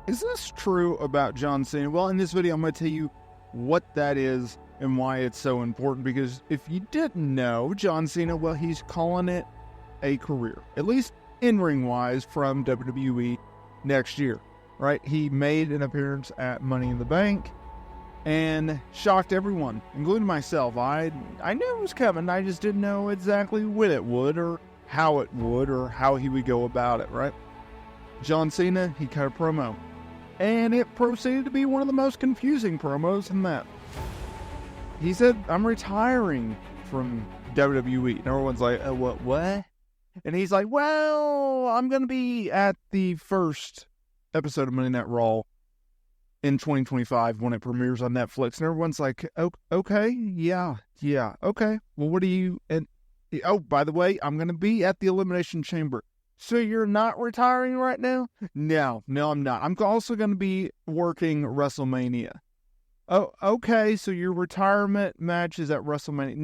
Is this true about John Cena? Well, in this video, I'm going to tell you what that is and why it's so important. Because if you didn't know, John Cena, well, he's calling it a career, at least in-ring wise, from WWE next year, right? He made an appearance at Money in the Bank and shocked everyone, including myself. I knew it was coming. I just didn't know exactly when it would or how he would go about it, right? John Cena, he cut a promo, and it proceeded to be one of the most confusing promos in that. He said, I'm retiring from WWE. And everyone's like, what? And he's like, well, I'm going to be at the first episode of Monday Night Raw in 2025 when it premieres on Netflix. And everyone's like, okay, yeah, okay. Well, what do you... And oh, by the way, I'm going to be at the Elimination Chamber. So you're not retiring right now? No, I'm not. I'm also going to be working WrestleMania. Oh, okay, so your retirement match is at WrestleMania.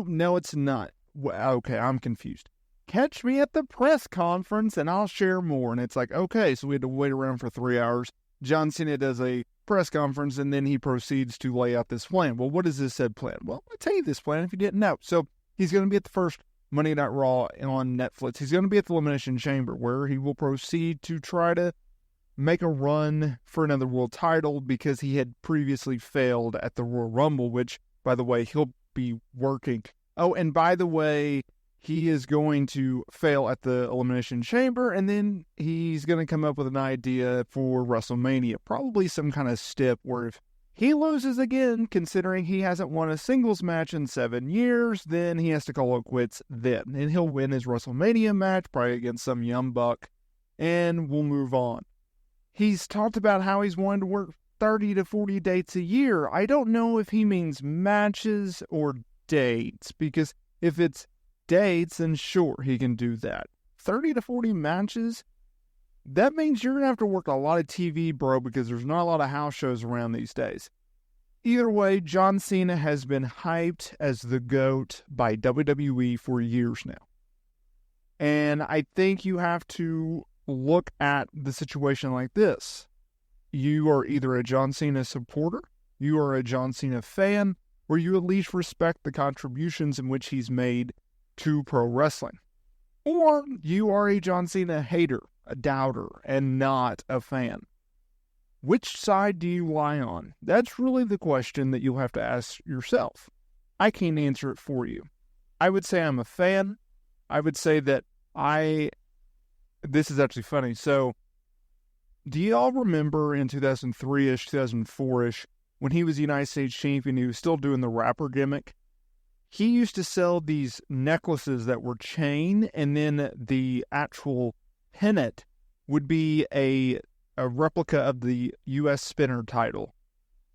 No, it's not. Well, okay, I'm confused. Catch me at the press conference and I'll share more. And it's like, okay, so we had to wait around for 3 hours. John Cena does a press conference and then he proceeds to lay out this plan. Well, what is this said plan? Well, I'll tell you this plan if you didn't know. So he's going to be at the first Monday Night Raw on Netflix. He's going to be at the Elimination Chamber where he will proceed to try to make a run for another world title because he had previously failed at the Royal Rumble, which, by the way, he'll be working. Oh, and by the way, he is going to fail at the Elimination Chamber, and then he's going to come up with an idea for WrestleMania. Probably some kind of stip where if he loses again, considering he hasn't won a singles match in 7 years, then he has to call it quits then. And he'll win his WrestleMania match, probably against some young buck, and we'll move on. He's talked about how he's wanting to work 30 to 40 dates a year. I don't know if he means matches or dates, because if it's dates, then sure, he can do that. 30 to 40 matches? That means you're going to have to work a lot of TV, bro, because there's not a lot of house shows around these days. Either way, John Cena has been hyped as the GOAT by WWE for years now. And I think you have to look at the situation like this. You are either a John Cena supporter, you are a John Cena fan, or you at least respect the contributions in which he's made to pro wrestling. Or you are a John Cena hater, a doubter, and not a fan. Which side do you lie on? That's really the question that you'll have to ask yourself. I can't answer it for you. I would say I'm a fan. I would say that this is actually funny. So, do you all remember in 2003-ish, 2004-ish, when he was the United States champion, he was still doing the rapper gimmick? He used to sell these necklaces that were chain, and then the actual pennant would be a replica of the U.S. Spinner title.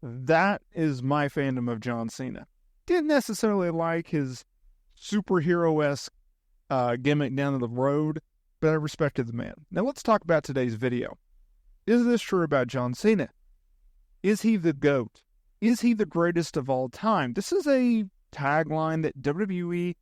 That is my fandom of John Cena. Didn't necessarily like his superhero-esque gimmick down the road, but I respected the man. Now let's talk about today's video. Is this true about John Cena? Is he the GOAT? Is he the greatest of all time? This is a tagline that WWE,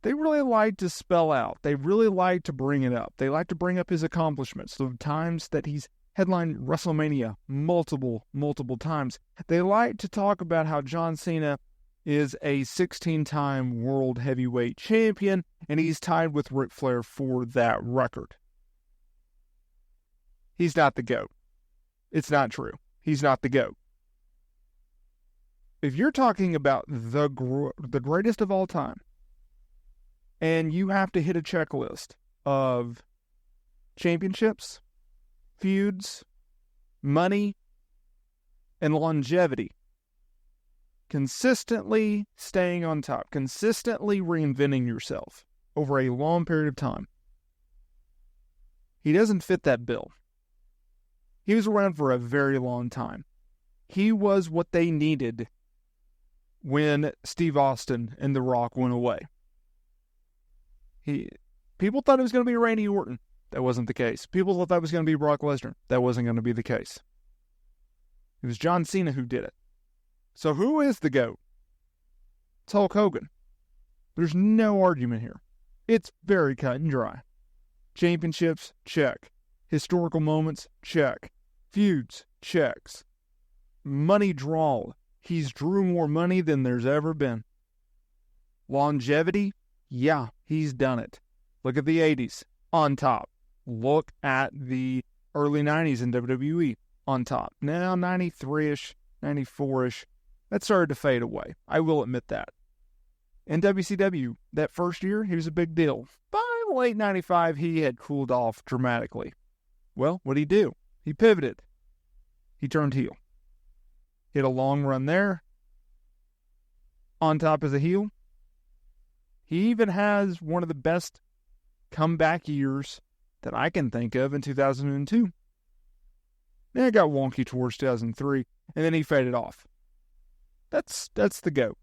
they really like to spell out. They really like to bring it up. They like to bring up his accomplishments, the times that he's headlined WrestleMania multiple times. They like to talk about how John Cena is a 16-time world heavyweight champion, and he's tied with Ric Flair for that record. He's not the GOAT. It's not true. He's not the GOAT. If you're talking about the greatest of all time, and you have to hit a checklist of championships, feuds, money, and longevity, consistently staying on top, consistently reinventing yourself over a long period of time, he doesn't fit that bill. He was around for a very long time. He was what they needed when Steve Austin and The Rock went away. People thought it was going to be Randy Orton. That wasn't the case. People thought that was going to be Brock Lesnar. That wasn't going to be the case. It was John Cena who did it. So who is the GOAT? It's Hulk Hogan. There's no argument here. It's very cut and dry. Championships, check. Historical moments, check. Feuds, checks. Money drawn. He's drew more money than there's ever been. Longevity, yeah, he's done it. Look at the 80s, on top. Look at the early 90s in WWE, on top. Now 93-ish, 94-ish, that started to fade away. I will admit that. In WCW, that first year, he was a big deal. By late 95, he had cooled off dramatically. Well, what'd he do? He pivoted. He turned heel. He had a long run there. On top as a heel. He even has one of the best comeback years that I can think of in 2002. Then it got wonky towards 2003, and then he faded off. That's the GOAT.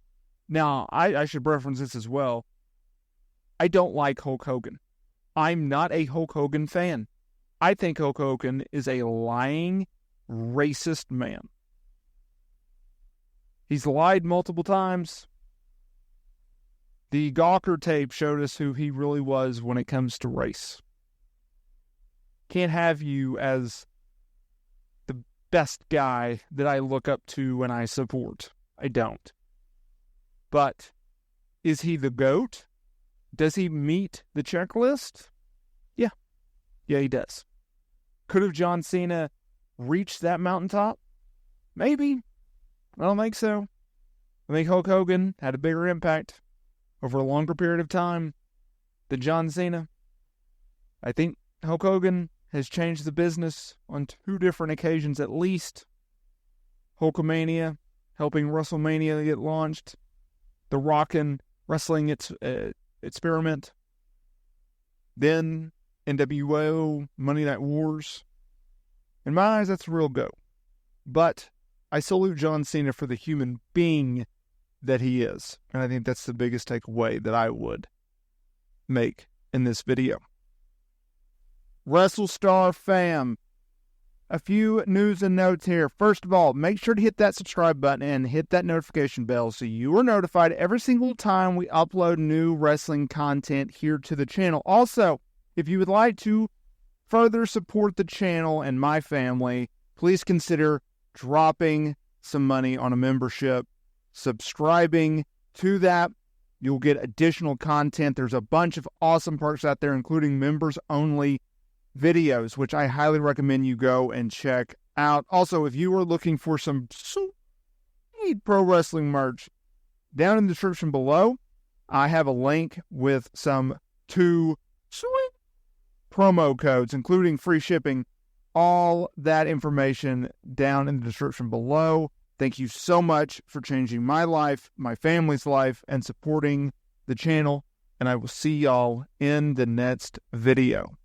Now, I should reference this as well. I don't like Hulk Hogan. I'm not a Hulk Hogan fan. I think Hulk Hogan is a lying, racist man. He's lied multiple times. The Gawker tape showed us who he really was when it comes to race. Can't have you as the best guy that I look up to and I support. I don't. But is he the GOAT? Does he meet the checklist? Yeah. Yeah, he does. Could have John Cena reached that mountaintop? Maybe. I don't think so. I think Hulk Hogan had a bigger impact over a longer period of time than John Cena. I think Hulk Hogan has changed the business on 2 different occasions at least. Hulkamania, helping WrestleMania get launched. The Rockin' Wrestling Experiment. Then NWO, Monday Night Wars. In my eyes, that's a real go. But I salute John Cena for the human being that he is. And I think that's the biggest takeaway that I would make in this video. WrestleStar fam, a few news and notes here. First of all, make sure to hit that subscribe button and hit that notification bell so you are notified every single time we upload new wrestling content here to the channel. Also, if you would like to further support the channel and my family, please consider dropping some money on a membership, subscribing to that. You'll get additional content. There's a bunch of awesome perks out there, including members-only videos, which I highly recommend you go and check out. Also, if you are looking for some sweet pro wrestling merch, down in the description below, I have a link with some 2 sweet promo codes, including free shipping. All that information down in the description below. Thank you so much for changing my life, my family's life, and supporting the channel. And I will see y'all in the next video.